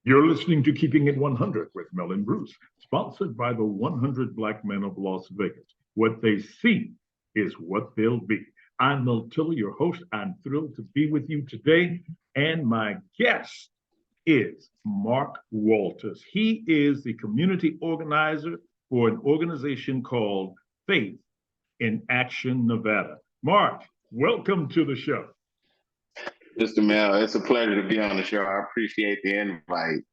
You're listening to Keeping It 100 with Mel and Bruce, sponsored by the 100 Black Men of Las Vegas. What they see is what they'll be. I'm Mel Tiller, your host. I'm thrilled to be with you today. And my guest is Mark Walters. He is the community organizer for an organization called Faith in Action Nevada. Mark, welcome to the show. Mr. Mel, it's a pleasure to be on the show. I appreciate the invite.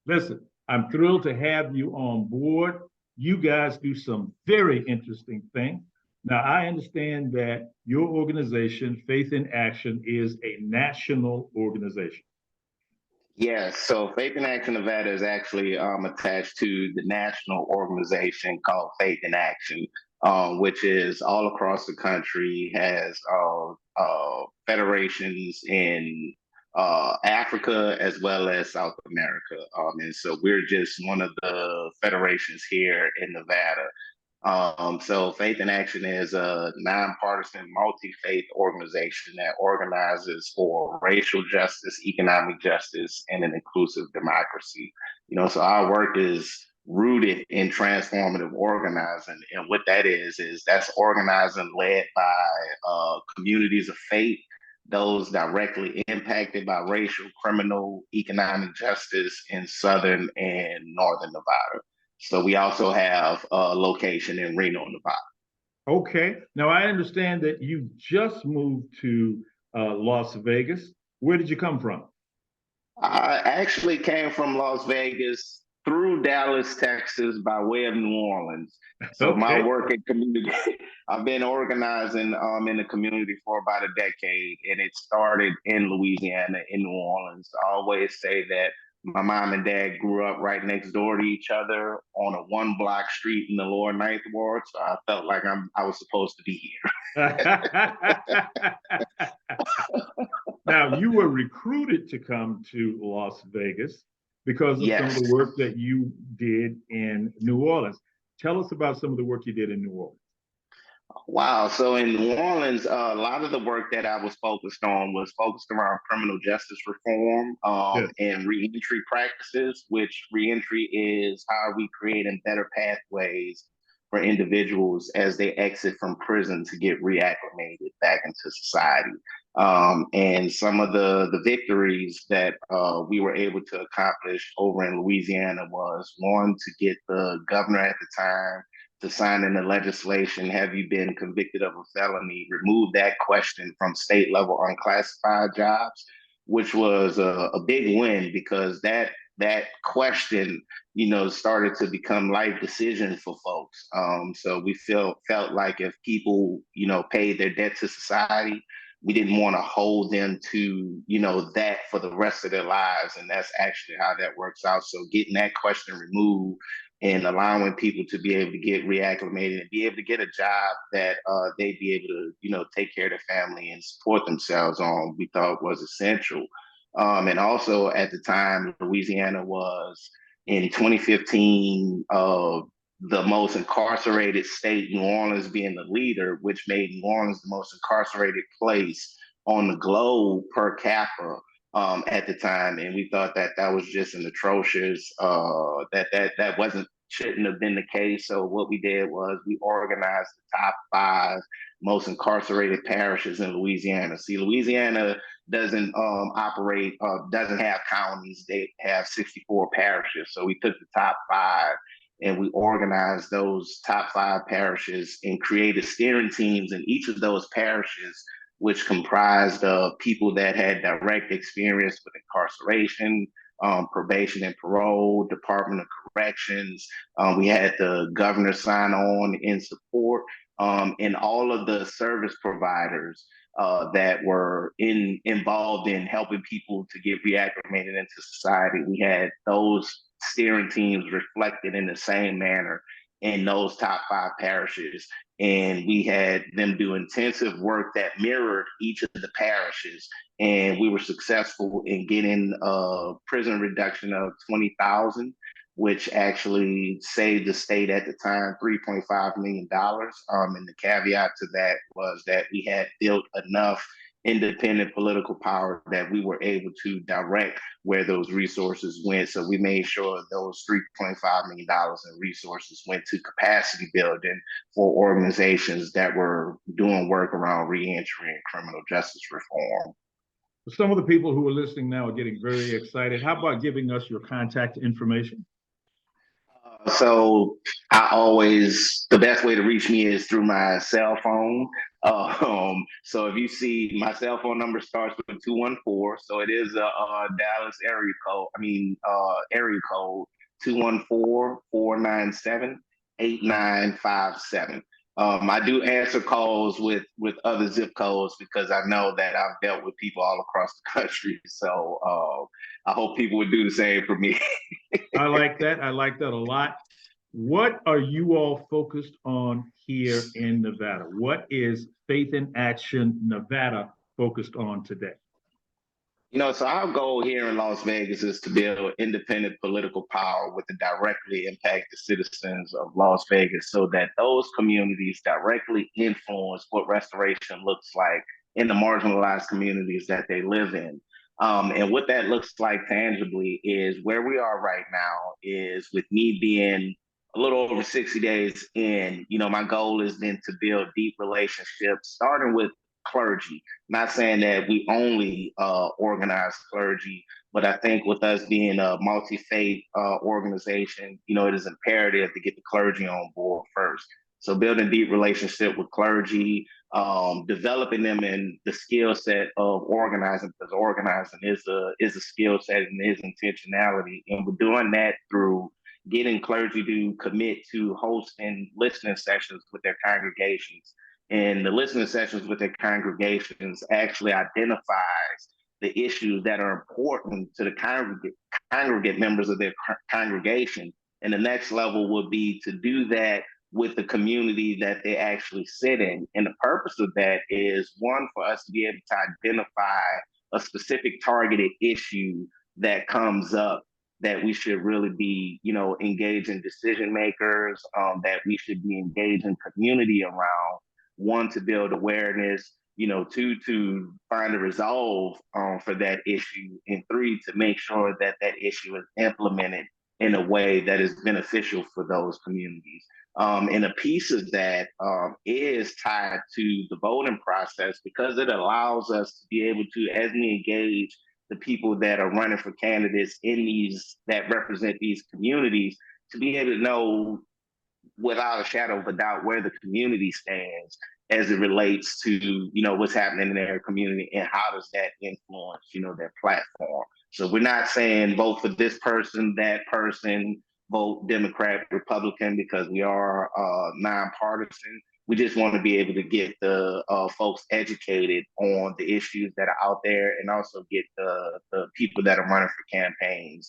Listen, I'm thrilled to have you on board. You guys do some very interesting things. Now, I understand that your organization, Faith in Action, is a national organization. Yes, so Faith in Action Nevada is actually attached to the national organization called Faith in Action, which is all across the country, has federations in Africa as well as South America. And so we're just one of the federations here in Nevada. So Faith in Action is a nonpartisan, multi-faith organization that organizes for racial justice, economic justice, and an inclusive democracy. So our work is rooted in transformative organizing. And what that is that's organizing led by communities of faith, those directly impacted by racial, criminal, economic justice in Southern and Northern Nevada. So we also have a location in Reno, Nevada. Okay. Now, I understand that you just moved to Las Vegas. Where did you come from? I actually came from Las Vegas through Dallas, Texas, by way of New Orleans. So Okay. my work in community, I've been organizing in the community for about a decade, and it started in Louisiana, in New Orleans. I always say that my mom and dad grew up right next door to each other on a one-block street in the Lower Ninth Ward, so I felt like I was supposed to be here. Now, you were recruited to come to Las Vegas because of some of the work that you did in New Orleans. Tell us about some of the work you did in New Orleans. Wow. So in New Orleans, a lot of the work that I was focused on was focused around criminal justice reform and reentry practices, which reentry is how we creating better pathways for individuals as they exit from prison to get reacclimated back into society. And some of the victories that we were able to accomplish over in Louisiana was one, to get the governor at the time to sign in the legislation, have you been convicted of a felony, remove that question from state level unclassified jobs, which was a big win because that question, started to become life decisions for folks. So we felt like if people, paid their debt to society, we didn't want to hold them to, that for the rest of their lives. And that's actually how that works out. So getting that question removed and allowing people to be able to get reacclimated and be able to get a job that they'd be able to, take care of their family and support themselves on, we thought was essential. And also at the time, Louisiana was in 2015, the most incarcerated state, New Orleans being the leader, which made New Orleans the most incarcerated place on the globe per capita at the time. And we thought that was just an atrocious, that shouldn't have been the case. So what we did was we organized the top 5 most incarcerated parishes in Louisiana. See, Louisiana doesn't doesn't have counties. They have 64 parishes. So we took the top 5 and we organized those top 5 parishes and created steering teams in each of those parishes, which comprised of people that had direct experience with incarceration, probation and parole, Department of Corrections. We had the governor sign on in support, and all of the service providers that were involved in helping people to get reacclimated into society. We had those steering teams reflected in the same manner in those top 5 parishes. And we had them do intensive work that mirrored each of the parishes. And we were successful in getting a prison reduction of 20,000, which actually saved the state at the time $3.5 million. And the caveat to that was that we had built enough independent political power that we were able to direct where those resources went. So we made sure those $3.5 million in resources went to capacity building for organizations that were doing work around reentry and criminal justice reform. Some of the people who are listening now are getting very excited. How about giving us your contact information? So the best way to reach me is through my cell phone. So if you see my cell phone number starts with 214, so it is a Dallas area code. Area code 214-497-8957. I do answer calls with other zip codes because I know that I've dealt with people all across the country. So I hope people would do the same for me. I like that. I like that a lot. What are you all focused on here in Nevada? What is Faith in Action Nevada focused on today? So our goal here in Las Vegas is to build independent political power with to directly impact the citizens of Las Vegas so that those communities directly influence what restoration looks like in the marginalized communities that they live in. And what that looks like tangibly is where we are right now is with me being a little over 60 days in, my goal is then to build deep relationships, starting with clergy. Not saying that we only organize clergy, but I think with us being a multi-faith organization, it is imperative to get the clergy on board first. So building deep relationship with clergy, developing them in the skill set of organizing, because organizing is a skill set and is intentionality, and we're doing that through getting clergy to commit to hosting listening sessions with their congregations. And the listening sessions with their congregations actually identifies the issues that are important to the congregate members of their congregation. And the next level would be to do that with the community that they actually sit in. And the purpose of that is, one, for us to be able to identify a specific targeted issue that comes up that we should really be, engaging decision makers, that we should be engaging community around. One, to build awareness, two, to find a resolve for that issue, and three, to make sure that that issue is implemented in a way that is beneficial for those communities. And a piece of that is tied to the voting process, because it allows us to be able to, as we engage the people that are running for candidates in these that represent these communities, to be able to know without a shadow of a doubt where the community stands as it relates to what's happening in their community, and how does that influence their platform. So we're not saying vote for this person, that person, vote Democrat, Republican, because we are nonpartisan. We just want to be able to get the folks educated on the issues that are out there, and also get the people that are running for campaigns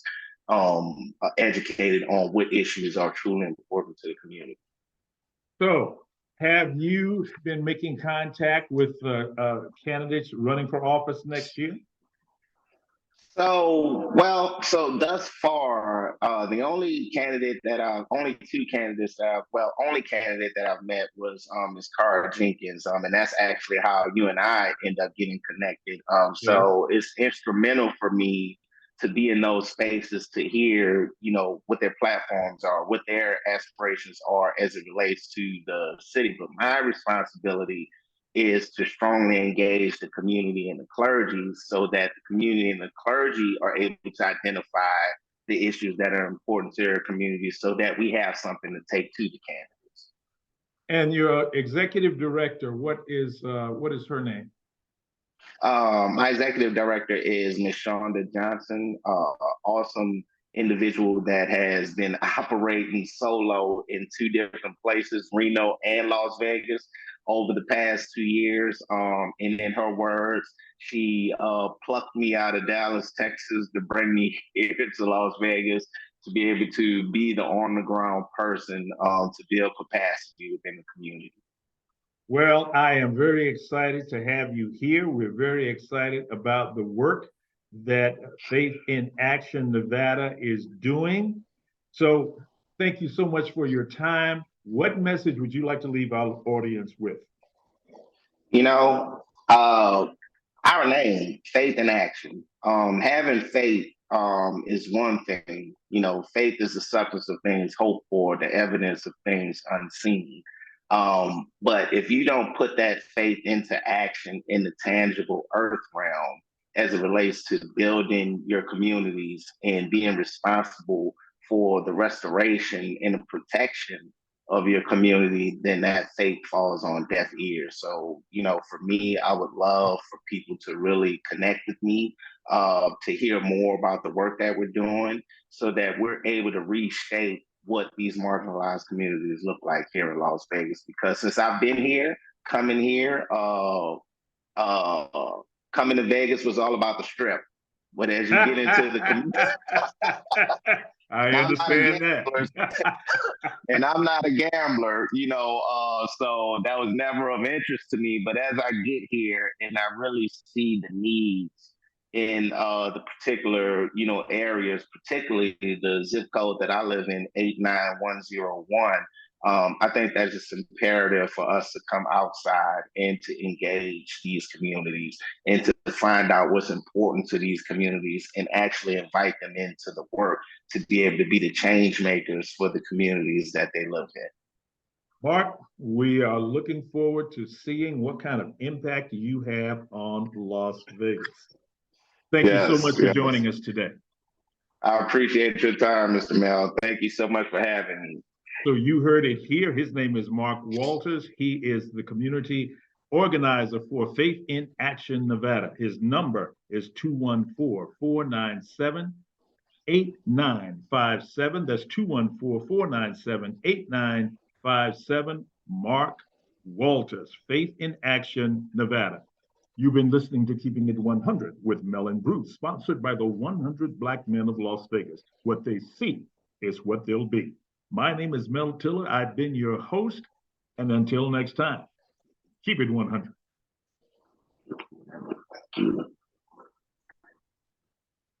educated on what issues are truly important to the community. So, have you been making contact with candidates running for office next year? So thus far, the only candidate that only candidate that I've met was Ms. Cara Jenkins, and that's actually how you and I end up getting connected. So it's instrumental for me to be in those spaces to hear, what their platforms are, what their aspirations are as it relates to the city. But my responsibility is to strongly engage the community and the clergy, so that the community and the clergy are able to identify the issues that are important to their community, so that we have something to take to the candidates. And your executive director, what is her name? My executive director is Ms. Shonda Johnson, awesome individual that has been operating solo in two different places, Reno and Las Vegas, over the past 2 years. And in her words, she plucked me out of Dallas, Texas to bring me here to Las Vegas to be able to be the on-the-ground person to build capacity within the community. Well, I am very excited to have you here. We're very excited about the work that Faith in Action Nevada is doing. So thank you so much for your time. What message would you like to leave our audience with? Our name, faith in action. Having faith is one thing. You know, faith is the substance of things hoped for, the evidence of things unseen. But if you don't put that faith into action in the tangible earth realm, as it relates to building your communities and being responsible for the restoration and the protection of your community, then that faith falls on deaf ears. So, you know, for me, I would love for people to really connect with me, to hear more about the work that we're doing so that we're able to reshape what these marginalized communities look like here in Las Vegas. Because since I've been here, coming here, uh, coming to Vegas was all about the strip. But as you get into the community, I understand that. And I'm not a gambler, you know, so that was never of interest to me. But as I get here and I really see the needs in the particular, you know, areas, particularly the zip code that I live in, 89101. I think that's just imperative for us to come outside and to engage these communities and to find out what's important to these communities and actually invite them into the work to be able to be the change makers for the communities that they live in. Mark, we are looking forward to seeing what kind of impact you have on Las Vegas. Thank you so much for joining us today. I appreciate your time, Mr. Mel. Thank you so much for having me. So you heard it here. His name is Mark Walters. He is the community organizer for Faith in Action Nevada. His number is 214-497-8957. That's 214-497-8957. Mark Walters, Faith in Action Nevada. You've been listening to Keeping It 100 with Mel and Bruce, sponsored by the 100 Black Men of Las Vegas. What they see is what they'll be. My name is Mel Tiller. I've been your host. And until next time, keep it 100.